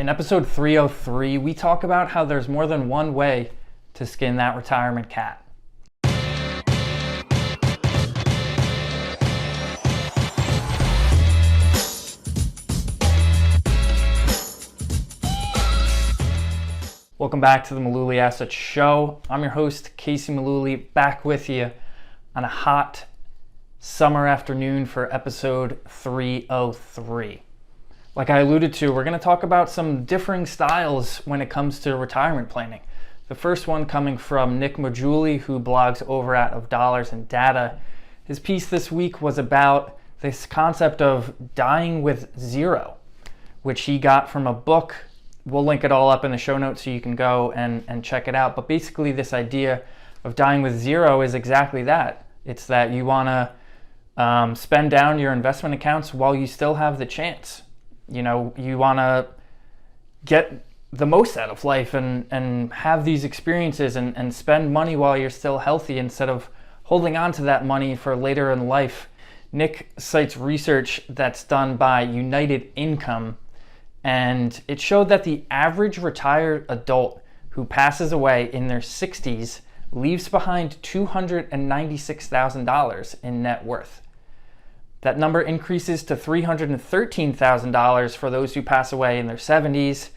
In episode 303, we talk about how there's more than one way to skin that retirement cat. Welcome back to the Mullooly Asset Show. I'm your host, Casey Mullooly, back with you on a hot summer afternoon for episode 303. Like I alluded to, we're going to talk about some differing styles when it comes to retirement planning. The first one coming from Nick Mullooly, who blogs over at Of Dollars and Data. His piece this week was about this concept of dying with zero, which he got from a book. We'll link it all up in the show notes so you can go and check it out. But basically this idea of dying with zero is exactly that. It's that you want to spend down your investment accounts while you still have the chance. You know, you want to get the most out of life and have these experiences and spend money while you're still healthy instead of holding on to that money for later in life. Nick cites research that's done by United Income, and it showed that the average retired adult who passes away in their 60s leaves behind $296,000 in net worth. That number increases to $313,000 for those who pass away in their 70s.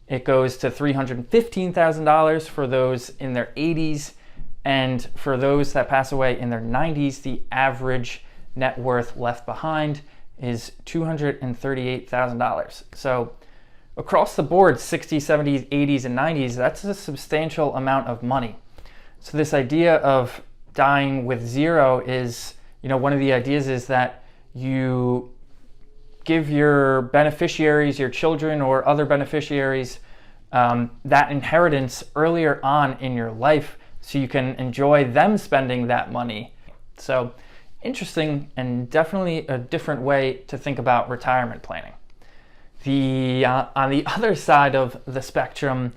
It goes to $315,000 for those in their 80s. And for those that pass away in their 90s, the average net worth left behind is $238,000. So across the board, 60s, 70s, 80s, and 90s, that's a substantial amount of money. So this idea of dying with zero is, one of the ideas is that you give your beneficiaries, your children or other beneficiaries, that inheritance earlier on in your life so you can enjoy them spending that money. So interesting and definitely a different way to think about retirement planning. On the other side of the spectrum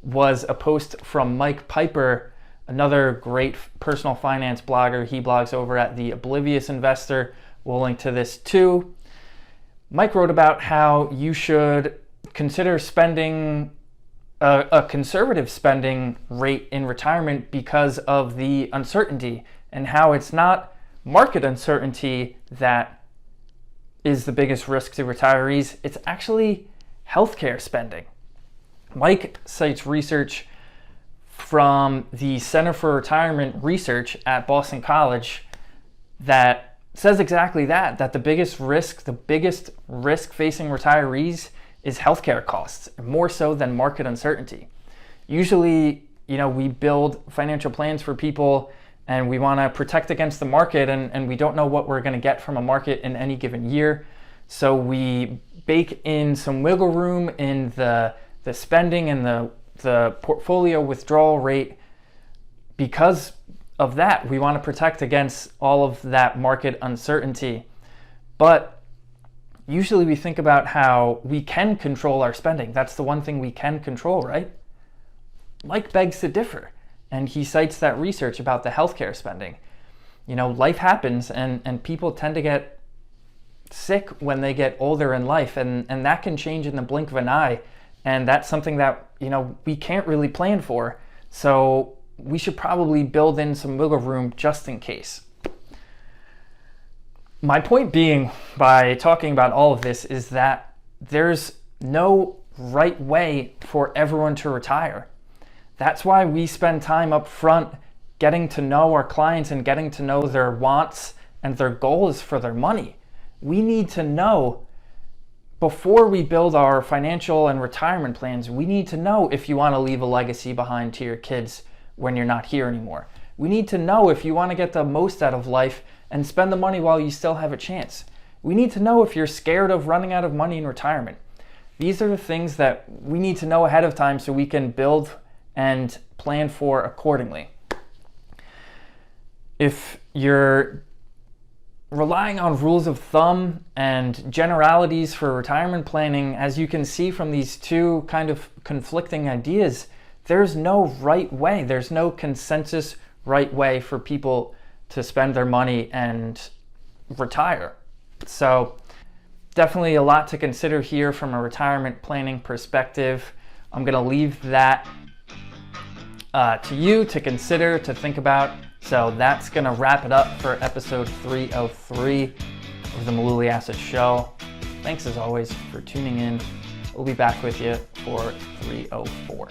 was a post from Mike Piper, another great personal finance blogger. He blogs over at The Oblivious Investor. We'll link to this too. Mike wrote about how you should consider spending a conservative spending rate in retirement because of the uncertainty, and how it's not market uncertainty that is the biggest risk to retirees. It's actually healthcare spending. Mike cites research from the Center for Retirement Research at Boston College that says exactly that the biggest risk facing retirees is healthcare costs, more so than market uncertainty. Usually, we build financial plans for people and we want to protect against the market, and we don't know what we're going to get from a market in any given year. So we bake in some wiggle room in the spending and the portfolio withdrawal rate. Because of that, we want to protect against all of that market uncertainty. But usually we think about how we can control our spending. That's the one thing we can control, right? Mike begs to differ, and he cites that research about the healthcare spending. Life happens, and people tend to get sick when they get older in life, and that can change in the blink of an eye, and that's something that we can't really plan for. So we should probably build in some wiggle room just in case. My point being, by talking about all of this, is that there's no right way for everyone to retire. That's why we spend time up front getting to know our clients and getting to know their wants and their goals for their money. We need to know, before we build our financial and retirement plans, we need to know if you want to leave a legacy behind to your kids when you're not here anymore. We need to know if you want to get the most out of life and spend the money while you still have a chance. We need to know if you're scared of running out of money in retirement. These are the things that we need to know ahead of time so we can build and plan for accordingly. If you're relying on rules of thumb and generalities for retirement planning, as you can see from these two kind of conflicting ideas, there's no right way. There's no consensus right way for people to spend their money and retire. So definitely a lot to consider here from a retirement planning perspective. I'm going to leave that to you to consider, to think about. So that's going to wrap it up for episode 303 of the Mullooly Asset Show. Thanks as always for tuning in. We'll be back with you for 304.